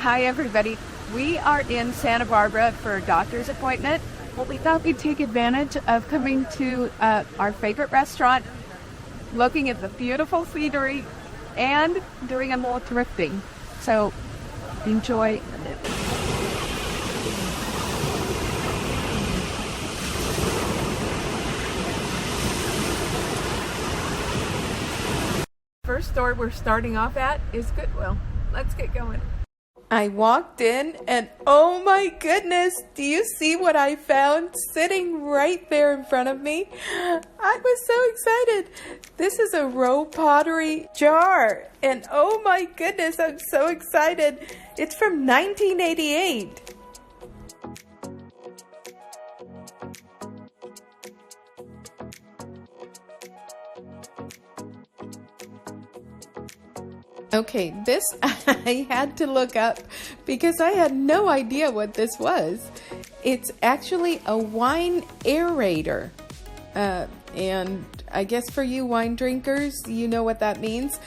Hi everybody. We are in Santa Barbara for a doctor's appointment. Well, we thought we'd take advantage of coming to our favorite restaurant, looking at the beautiful scenery, and doing a little thrifting. So enjoy. First store we're starting off at is Goodwill. Let's get going. I walked in and oh my goodness, do you see what I found sitting right there in front of me? I was so excited. This is a row pottery jar and oh my goodness, I'm so excited. It's from 1988. Okay, this I had to look up because I had no idea what this was. It's actually a wine aerator. And I guess for you wine drinkers, you know what that means.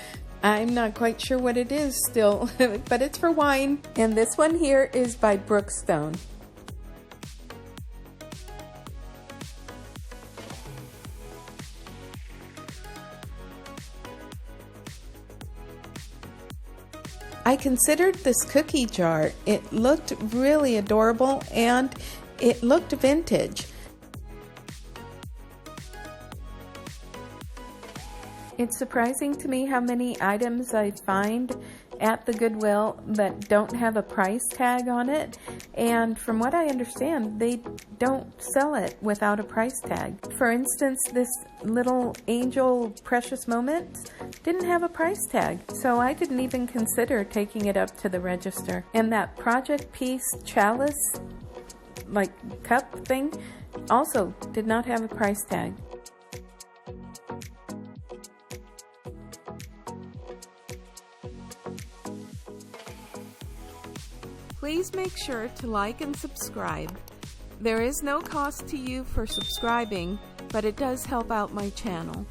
I'm not quite sure what it is still, but it's for wine. And this one here is by Brookstone. I considered this cookie jar. It looked really adorable and it looked vintage. It's surprising to me how many items I find at the Goodwill that don't have a price tag on it, and from what I understand, they don't sell it without a price tag. For instance, this little angel precious moment didn't have a price tag, so I didn't even consider taking it up to the register. And that project piece chalice, like cup thing, also did not have a price tag. Please make sure to like and subscribe. There is no cost to you for subscribing, but it does help out my channel.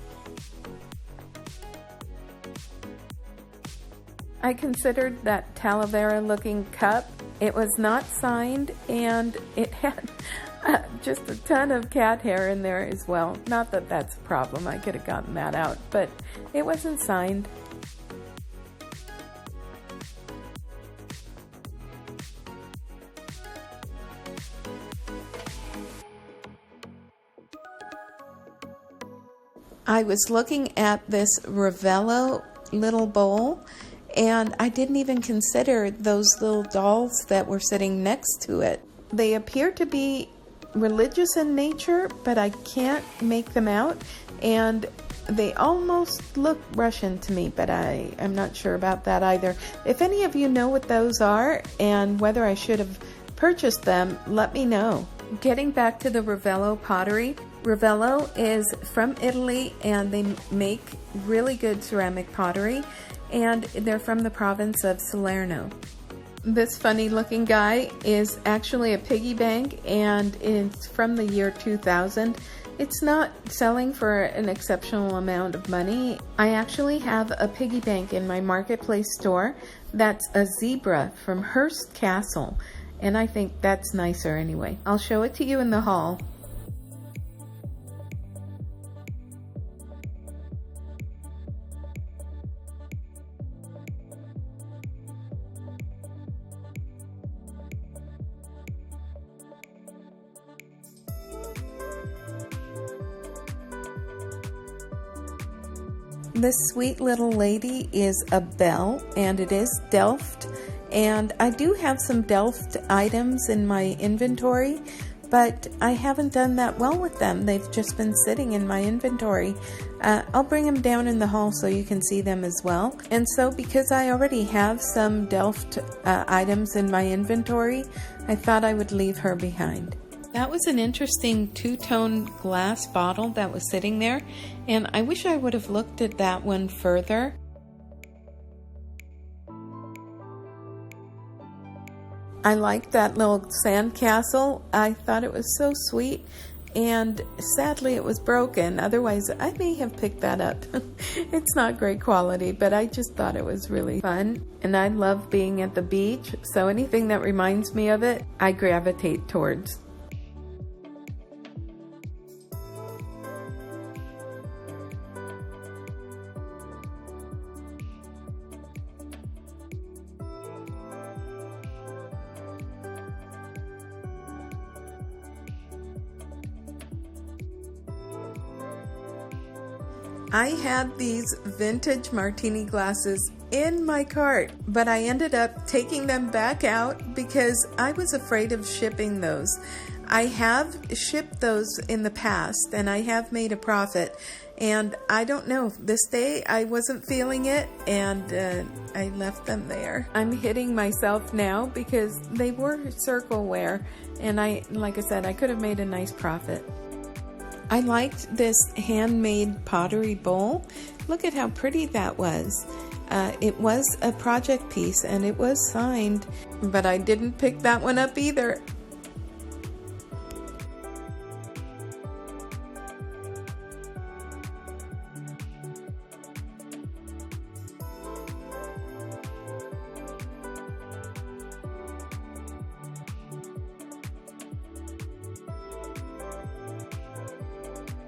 I considered that Talavera looking cup. It was not signed and it had just a ton of cat hair in there as well. Not that that's a problem, I could have gotten that out, but it wasn't signed. I was looking at this Ravello little bowl and I didn't even consider those little dolls that were sitting next to it. They appear to be religious in nature, but I can't make them out, and they almost look Russian to me, but I'm not sure about that either. If any of you know what those are and whether I should have purchased them, let me know. Getting back to the Ravello pottery, Ravello is from Italy and they make really good ceramic pottery, and they're from the province of Salerno. This funny looking guy is actually a piggy bank and it's from the year 2000. It's not selling for an exceptional amount of money. I actually have a piggy bank in my marketplace store that's a zebra from Hearst Castle, and I think that's nicer anyway. I'll show it to you in the haul. This sweet little lady is a bell, and it is Delft, and I do have some Delft items in my inventory, but I haven't done that well with them. They've just been sitting in my inventory. I'll bring them down in the haul so you can see them as well. And so because I already have some Delft items in my inventory, I thought I would leave her behind. That was an interesting two-tone glass bottle that was sitting there, and I wish I would have looked at that one further. I liked that little sandcastle. I thought it was so sweet, and sadly it was broken. Otherwise, I may have picked that up. It's not great quality, but I just thought it was really fun. And I love being at the beach, so anything that reminds me of it, I gravitate towards. I had these vintage martini glasses in my cart, but I ended up taking them back out because I was afraid of shipping those. I have shipped those in the past and I have made a profit, and I don't know, this day I wasn't feeling it and I left them there. I'm hitting myself now because they were circle wear, and like I said, I could have made a nice profit. I liked this handmade pottery bowl. Look at how pretty that was. It was a project piece and it was signed, but I didn't pick that one up either.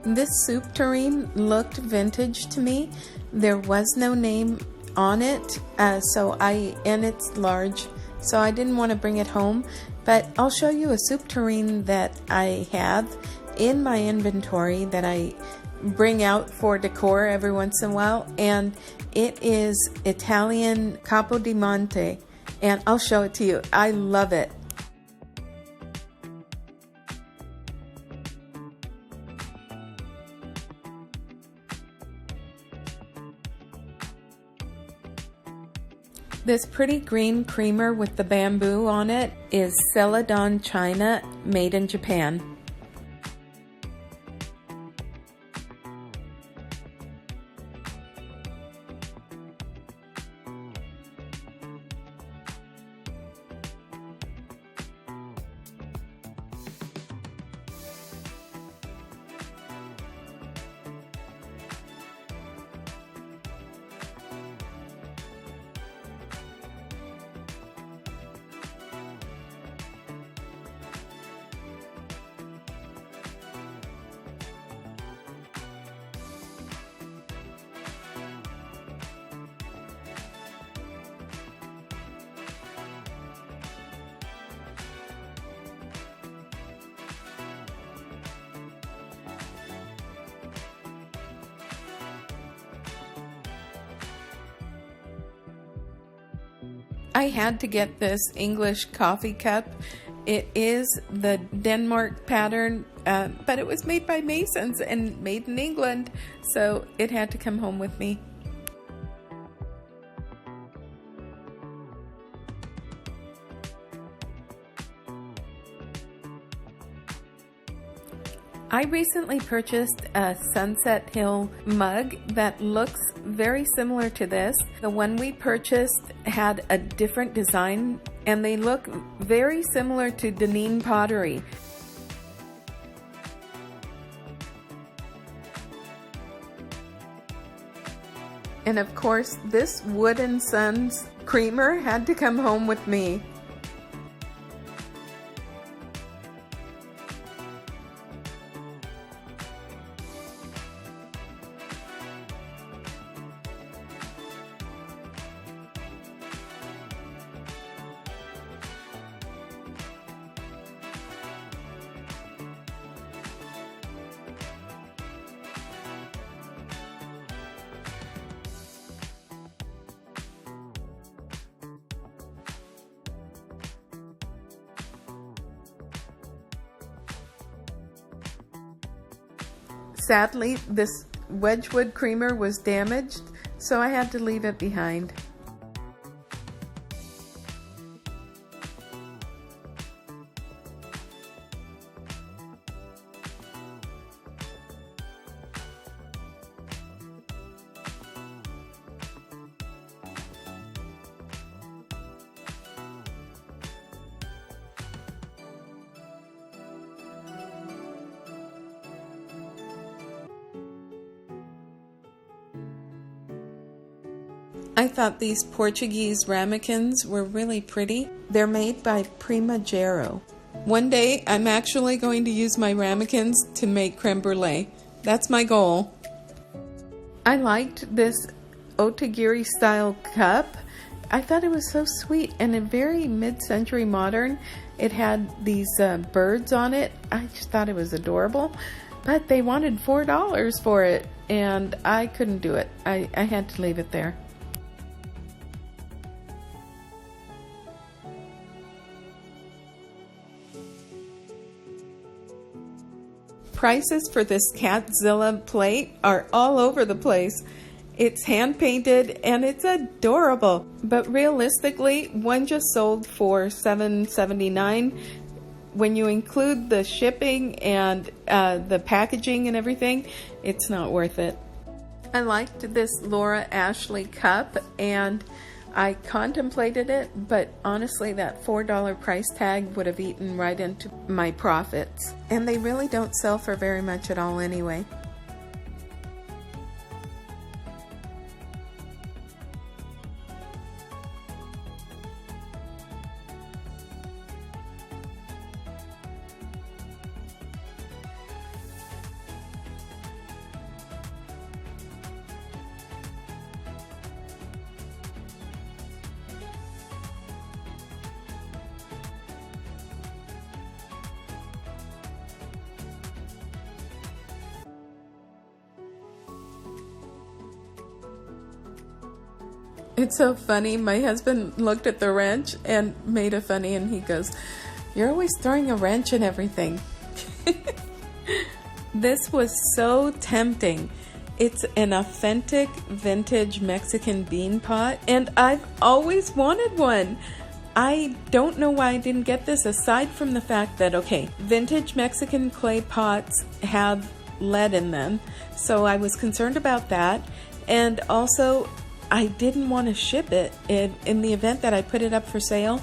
This soup tureen looked vintage to me. There was no name on it, and it's large, so I didn't want to bring it home. But I'll show you a soup tureen that I have in my inventory that I bring out for decor every once in a while, and it is Italian Capo di Monte, and I'll show it to you. I love it. This pretty green creamer with the bamboo on it is Celadon China, made in Japan. I had to get this English coffee cup. It is the Denmark pattern, but it was made by Masons and made in England, so it had to come home with me. I recently purchased a Sunset Hill mug that looks very similar to this. The one we purchased had a different design, and they look very similar to Deneen pottery. And of course, this Wood & Sons creamer had to come home with me. Sadly, this Wedgwood creamer was damaged, so I had to leave it behind. I thought these Portuguese ramekins were really pretty. They're made by Prima Gero. One day, I'm actually going to use my ramekins to make creme brulee. That's my goal. I liked this Otagiri style cup. I thought it was so sweet and very mid-century modern. It had these birds on it. I just thought it was adorable. But they wanted $4 for it, and I couldn't do it. I had to leave it there. Prices for this Catzilla plate are all over the place. It's hand painted and it's adorable, but realistically, one just sold for $7.79. When you include the shipping and the packaging and everything, it's not worth it. I liked this Laura Ashley cup and I contemplated it, but honestly that $4 price tag would have eaten right into my profits. And they really don't sell for very much at all anyway. It's so funny. My husband looked at the wrench and made a funny, and he goes, "You're always throwing a wrench in everything." This was so tempting. It's an authentic vintage Mexican bean pot, and I've always wanted one. I don't know why I didn't get this, aside from the fact that, okay, vintage Mexican clay pots have lead in them, so I was concerned about that, and also I didn't want to ship it. In the event that I put it up for sale,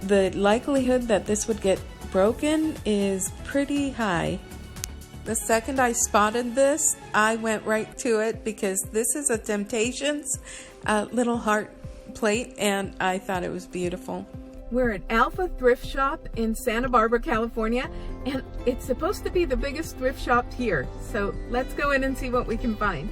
the likelihood that this would get broken is pretty high. The second I spotted this, I went right to it because this is a Temptations little heart plate, and I thought it was beautiful. We're at Alpha Thrift Shop in Santa Barbara, California, and it's supposed to be the biggest thrift shop here. So let's go in and see what we can find.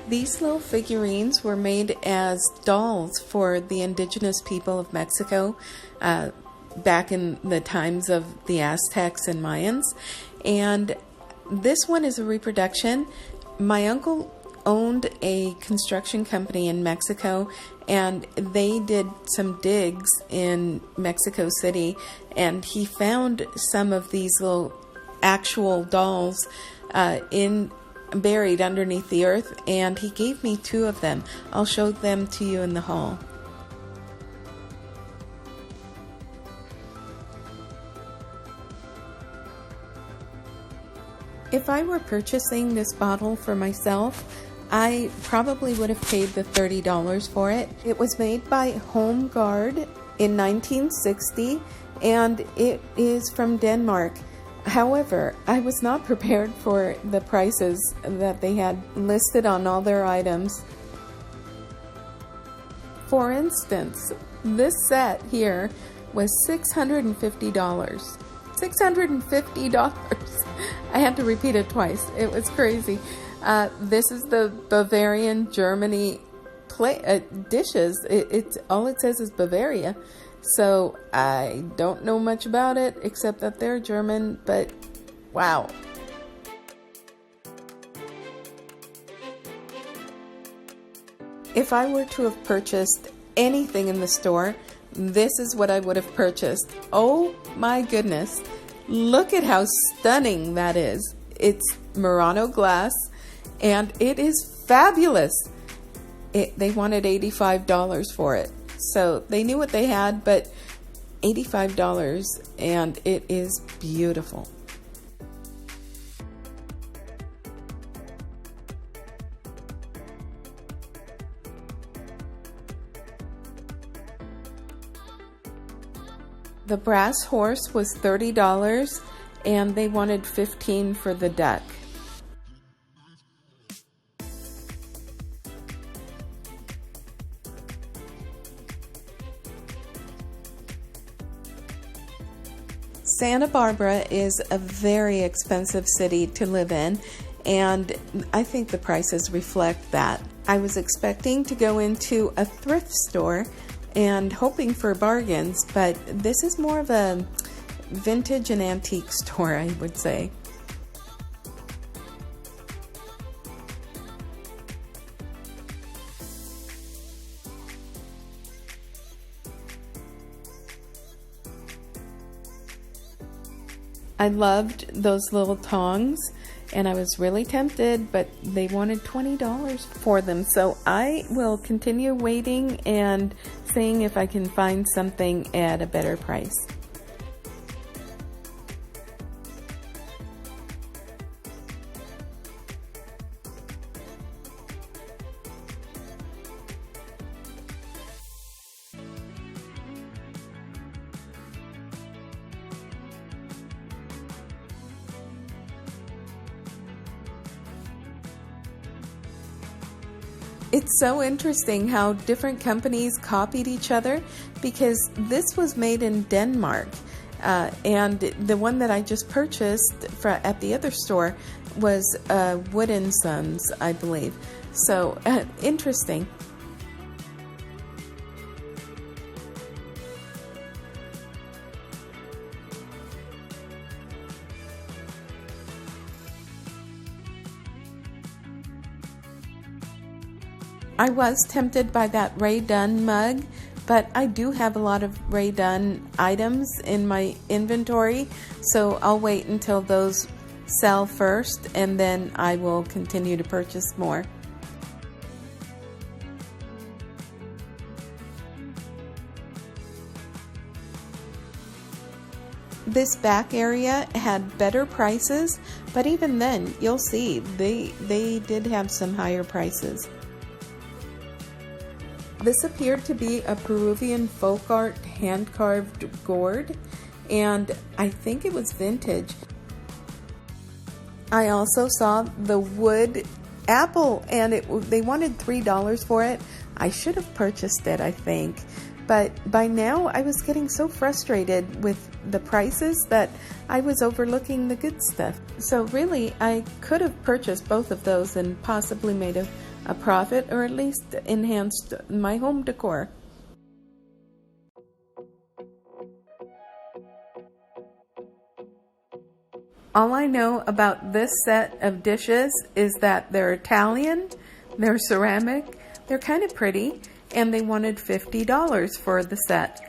These little figurines were made as dolls for the indigenous people of Mexico back in the times of the Aztecs and Mayans. And this one is a reproduction. My uncle owned a construction company in Mexico, and they did some digs in Mexico City, and he found some of these little actual dolls buried underneath the earth, and he gave me 2 of them. I'll show them to you in the haul. If I were purchasing this bottle for myself, I probably would have paid the $30 for it. It was made by Home Guard in 1960, and it is from Denmark. However, I was not prepared for the prices that they had listed on all their items. For instance, this set here was $650. $650! I had to repeat it twice. It was crazy. This is the Bavarian Germany dishes. It's all it says is Bavaria. So I don't know much about it except that they're German, but wow. If I were to have purchased anything in the store, this is what I would have purchased. Oh my goodness. Look at how stunning that is. It's Murano glass, and it is fabulous. They wanted $85 for it. So they knew what they had, but $85, and it is beautiful. The brass horse was $30, and they wanted $15 for the deck. Santa Barbara is a very expensive city to live in, and I think the prices reflect that. I was expecting to go into a thrift store and hoping for bargains, but this is more of a vintage and antique store, I would say. I loved those little tongs, and I was really tempted, but they wanted $20 for them. So I will continue waiting and seeing if I can find something at a better price. It's so interesting how different companies copied each other, because this was made in Denmark, and the one that I just purchased at the other store was Wood & Sons, I believe. So interesting. I was tempted by that Ray Dunn mug, but I do have a lot of Ray Dunn items in my inventory, so I'll wait until those sell first, and then I will continue to purchase more. This back area had better prices, but even then, you'll see, they did have some higher prices. This appeared to be a Peruvian folk art hand-carved gourd, and I think it was vintage. I also saw the wood apple, and they wanted $3 for it. I should have purchased it, I think. But by now, I was getting so frustrated with the prices that I was overlooking the good stuff. So really, I could have purchased both of those and possibly made a profit, or at least enhanced my home decor. All I know about this set of dishes is that they're Italian, they're ceramic, they're kind of pretty, and they wanted $50 for the set.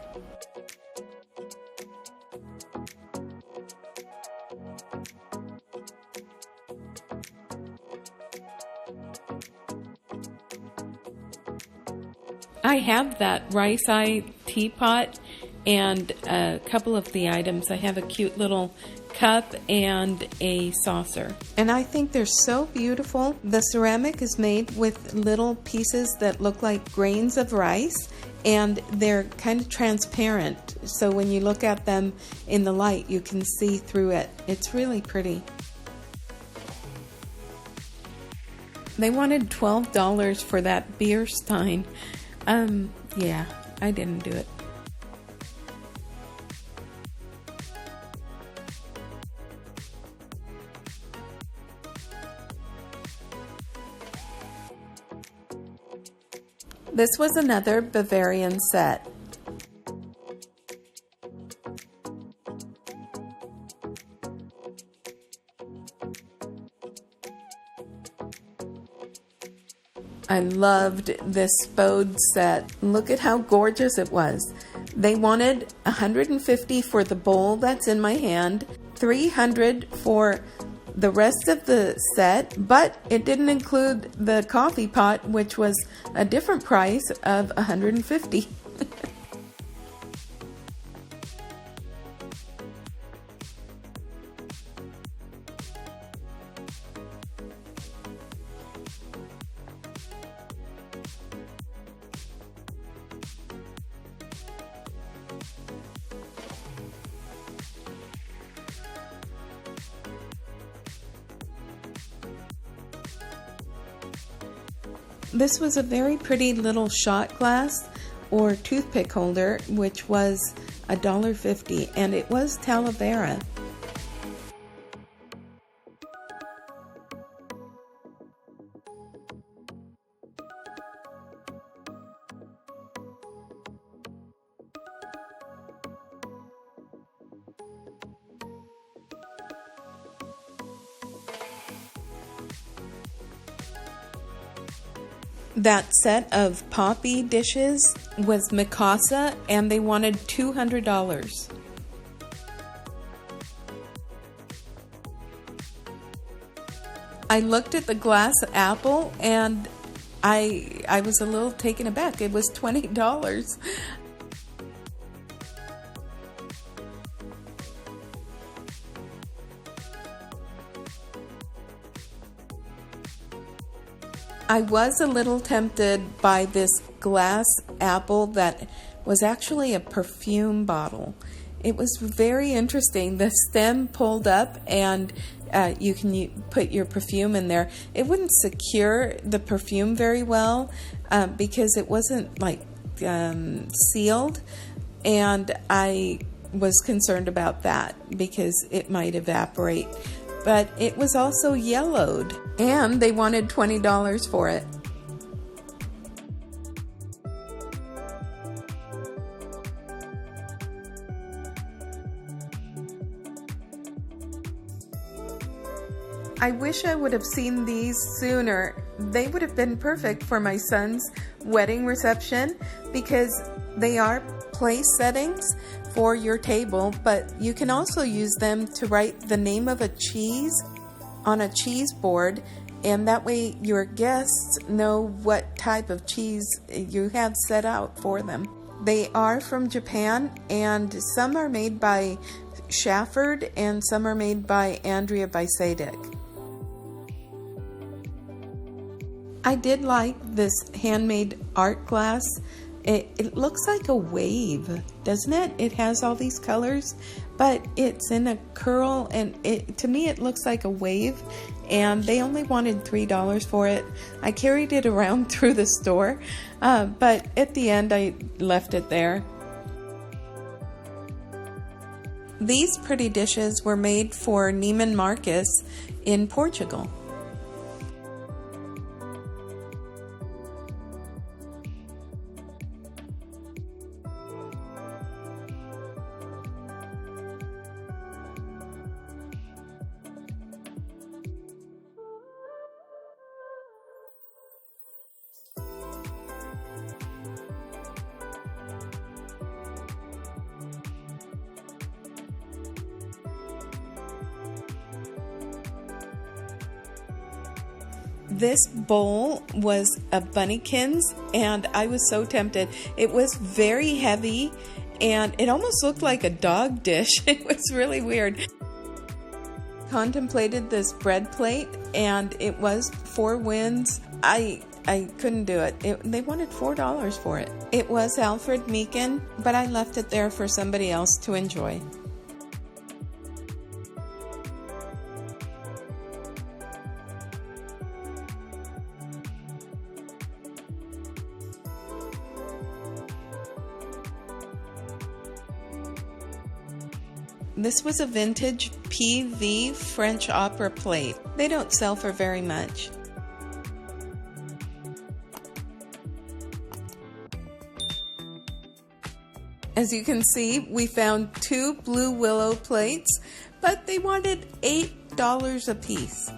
I have that rice eye teapot and a couple of the items. I have a cute little cup and a saucer. And I think they're so beautiful. The ceramic is made with little pieces that look like grains of rice, and they're kind of transparent. So when you look at them in the light, you can see through it. It's really pretty. They wanted $12 for that beer stein. Yeah, I didn't do it. This was another Bavarian set. I loved this Spode set. Look at how gorgeous it was. They wanted $150 for the bowl that's in my hand, $300 for the rest of the set, but it didn't include the coffee pot, which was a different price of $150. This was a very pretty little shot glass or toothpick holder, which was $1.50, and it was Talavera. That set of poppy dishes was Mikasa, and they wanted $200. I looked at the glass apple, and I was a little taken aback. It was $20. I was a little tempted by this glass apple that was actually a perfume bottle. It was very interesting. The stem pulled up, and you can put your perfume in there. It wouldn't secure the perfume very well because it wasn't like sealed, and I was concerned about that because it might evaporate. But it was also yellowed, and they wanted $20 for it. I wish I would have seen these sooner. They would have been perfect for my son's wedding reception because they are place settings for your table, but you can also use them to write the name of a cheese on a cheese board, and that way your guests know what type of cheese you have set out for them. They are from Japan, and some are made by Shafford and some are made by Andrea Bisadek. I did like this handmade art glass. It looks like a wave, doesn't it? It has all these colors, but it's in a curl, and to me it looks like a wave, and they only wanted $3 for it. I carried it around through the store, but at the end I left it there. These pretty dishes were made for Neiman Marcus in Portugal. This bowl was a Bunnykins, and I was so tempted. It was very heavy, and it almost looked like a dog dish. It was really weird. Contemplated this bread plate, and it was 4 wins. I couldn't do it. They wanted $4 for it. It was Alfred Meekin, but I left it there for somebody else to enjoy. This was a vintage PV French opera plate. They don't sell for very much. As you can see, we found 2 blue willow plates, but they wanted $8 a piece.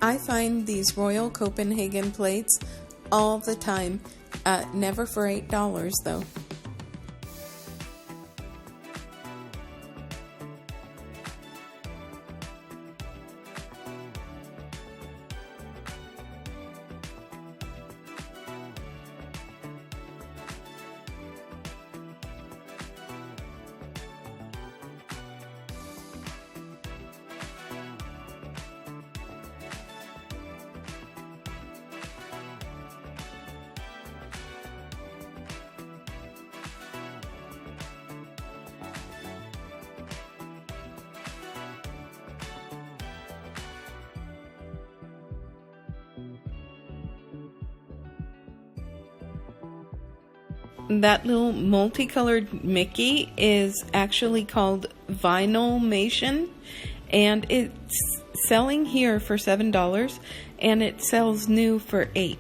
I find these Royal Copenhagen plates all the time, never for $8 though. That little multicolored Mickey is actually called Vinylmation, and it's selling here for $7, and it sells new for $8.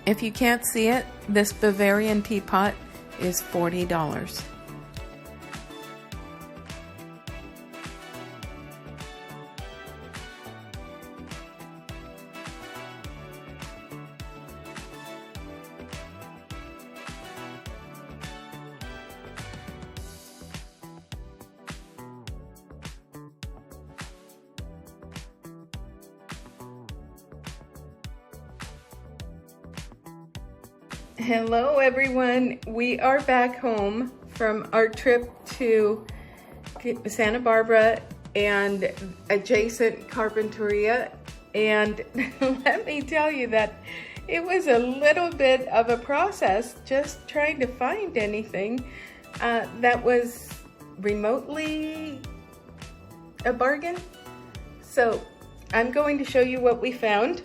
If you can't see it, this Bavarian teapot is $40. Hello everyone, we are back home from our trip to Santa Barbara and adjacent Carpinteria, and let me tell you that it was a little bit of a process just trying to find anything that was remotely a bargain. So I'm going to show you what we found.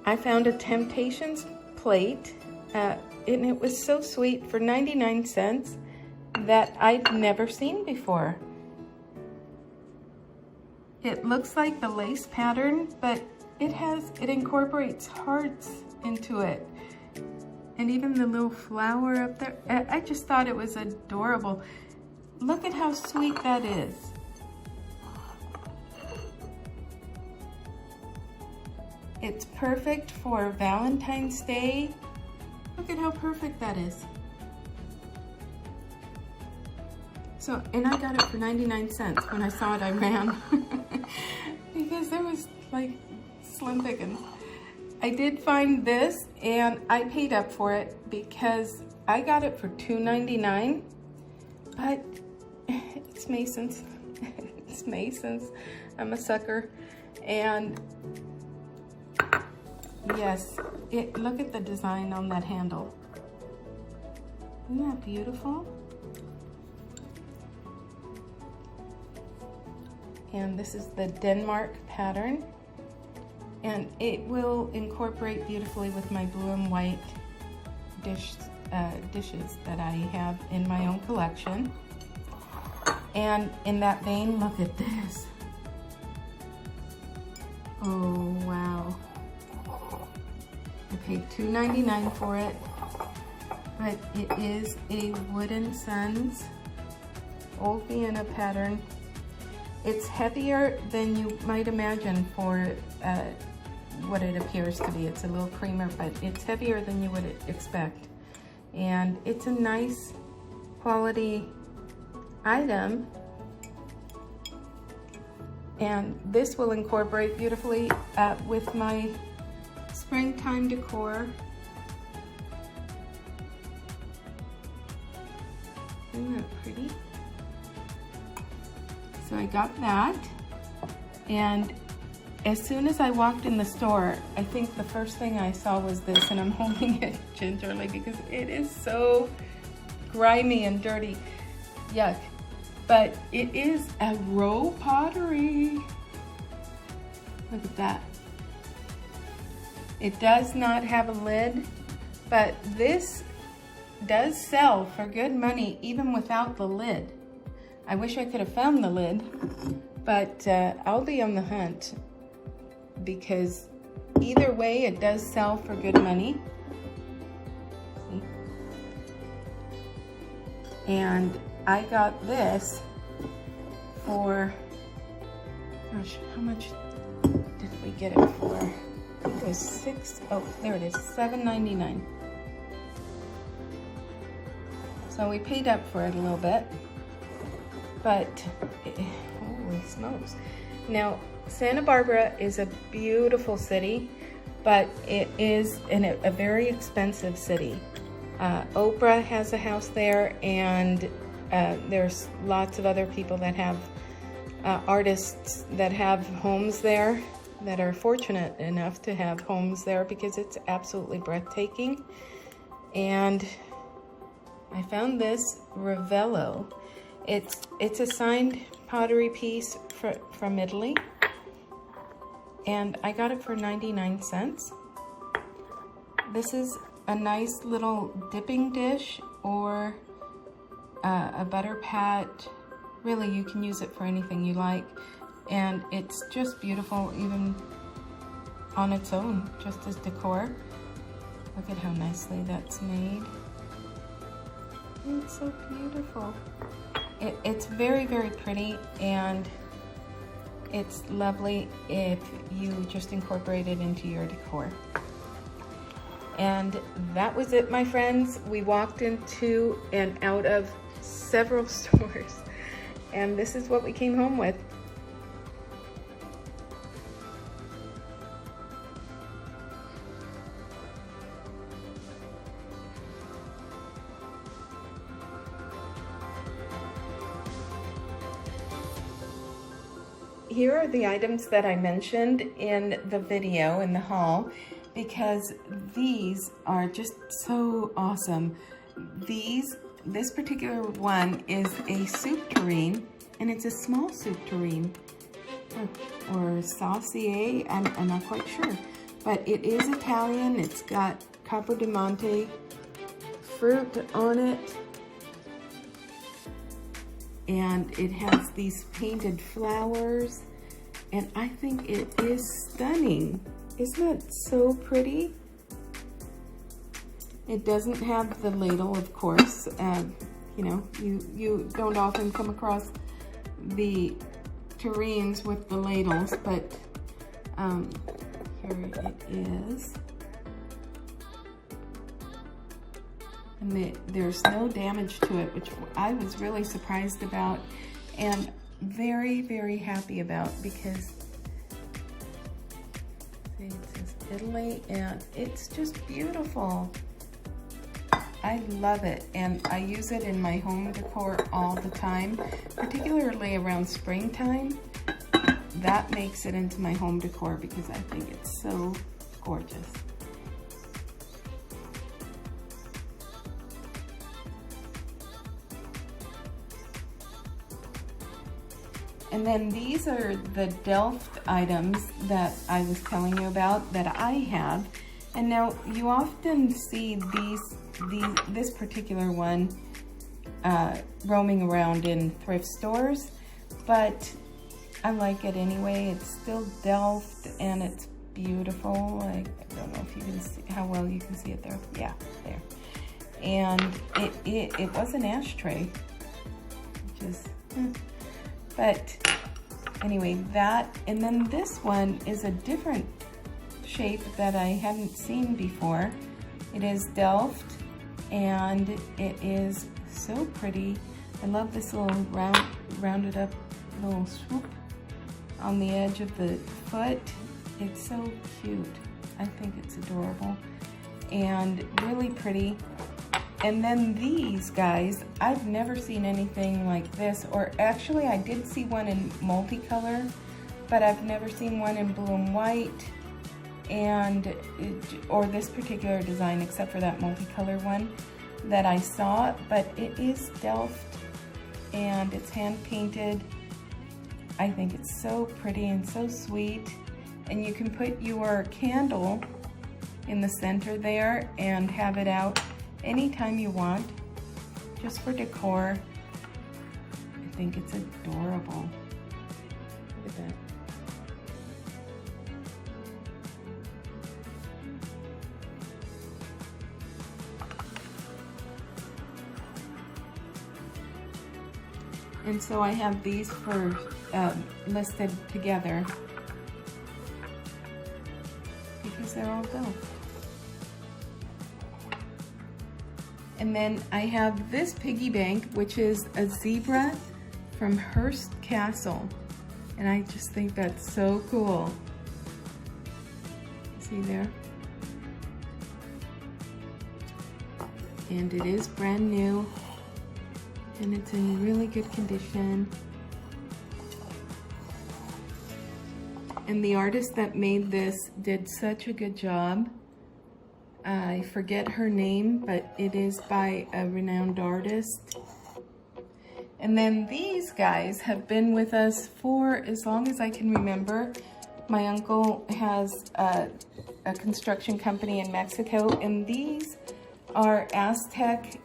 I found a Temptations plate. And it was so sweet for 99 cents that I'd never seen before. It looks like the lace pattern, but it incorporates hearts into it. And even the little flower up there, I just thought it was adorable. Look at how sweet that is. It's perfect for Valentine's Day. Look at how perfect that is. So, and I got it for 99 cents. When I saw it, I ran. Because there was like slim pickings. I did find this, and I paid up for it because I got it for $2.99. But it's Mason's. It's Mason's. I'm a sucker. And yes, look at the design on that handle. Isn't that beautiful? And this is the Denmark pattern. And it will incorporate beautifully with my blue and white dishes that I have in my own collection. And in that vein, look at this. Oh, wow. I paid $2.99 for it, but it is a Wooden Sons Old Vienna pattern. It's heavier than you might imagine for what it appears to be. It's a little creamer, but it's heavier than you would expect. And it's a nice quality item. And this will incorporate beautifully with my springtime decor. Isn't that pretty? So I got that, and as soon as I walked in the store, I think the first thing I saw was this, and I'm holding it gingerly because it is so grimy and dirty. Yuck. but it is a row pottery. Look at that. It does not have a lid, but this does sell for good money even without the lid. I wish I could have found the lid, but I'll be on the hunt because either way it does sell for good money. See? And I got this for, gosh, how much did we get it for? I think it was there it is, $7.99. So we paid up for it a little bit, but holy smokes. Now, Santa Barbara is a beautiful city, but it is a very expensive city. Oprah has a house there, and there's lots of other people that have artists that have homes there, that are fortunate enough to have homes there, because it's absolutely breathtaking. And I found this Ravello. It's a signed pottery piece from Italy, and I got it for 99 cents. This is a nice little dipping dish or a butter pat. Really, you can use it for anything you like, and it's just beautiful even on its own, just as decor. Look at how nicely that's made. It's so beautiful. It's very, very pretty, and it's lovely if you just incorporate it into your decor. And that was it, my friends. We walked into and out of several stores, and this is what we came home with. Here are the items that I mentioned in the video, in the haul, because these are just so awesome. This particular one is a soup tureen, and it's a small soup tureen, or saucier, I'm not quite sure. But it is Italian. It's got Capo di Monte fruit on it, and it has these painted flowers, and I think it is stunning. Isn't it so pretty? It doesn't have the ladle, of course. You know, you don't often come across the tureens with the ladles, but here it is. And there's no damage to it, which I was really surprised about and very, very happy about, because see, it says Italy, and it's just beautiful. I love it, and I use it in my home decor all the time, particularly around springtime. That makes it into my home decor because I think it's so gorgeous. And then these are the Delft items that I was telling you about that I have. And now you often see this particular one roaming around in thrift stores, but I like it anyway. It's still Delft, and it's beautiful. I don't know if you can see how well you can see it there. Yeah, there. And it was an ashtray, which is, but anyway, that, and then this one is a different shape that I hadn't seen before. It is Delft, and it is so pretty. I love this little rounded up little swoop on the edge of the foot. It's so cute. I think it's adorable and really pretty. And then these guys, I've never seen anything like this, or actually I did see one in multicolor, but I've never seen one in blue and white, or this particular design, except for that multicolor one that I saw. But it is Delft, and it's hand painted. I think it's so pretty and so sweet. And you can put your candle in the center there and have it out anytime you want, just for decor. I think it's adorable. Look at that. And so I have these for listed together because they're all gold. And then I have this piggy bank, which is a zebra from Hearst Castle. And I just think that's so cool. See there? And it is brand new. And it's in really good condition. And the artist that made this did such a good job. I forget her name, but it is by a renowned artist. And then these guys have been with us for as long as I can remember. My uncle has a construction company in Mexico, and these are Aztec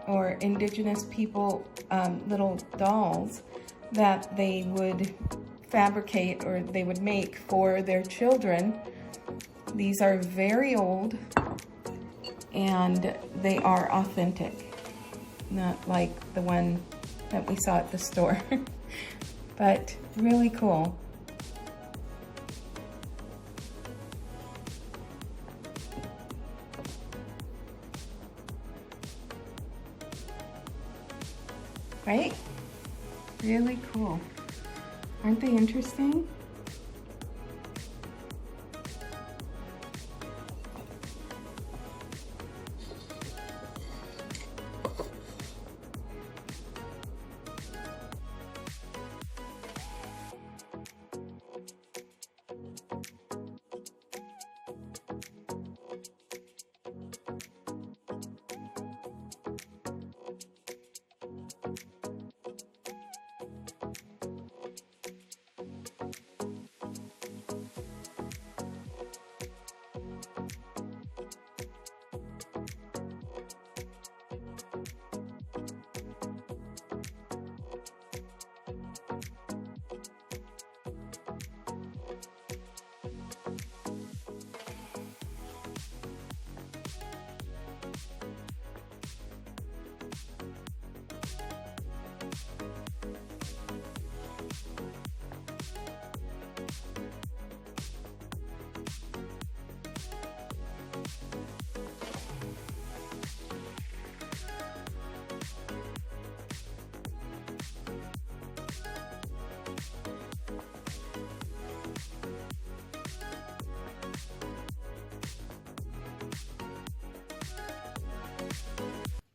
or indigenous people little dolls that they would fabricate or they would make for their children. These are very old and they are authentic, not like the one that we saw at the store, but really cool. Right? Really cool. Aren't they interesting?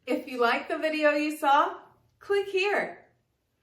If you like the video you saw, click here.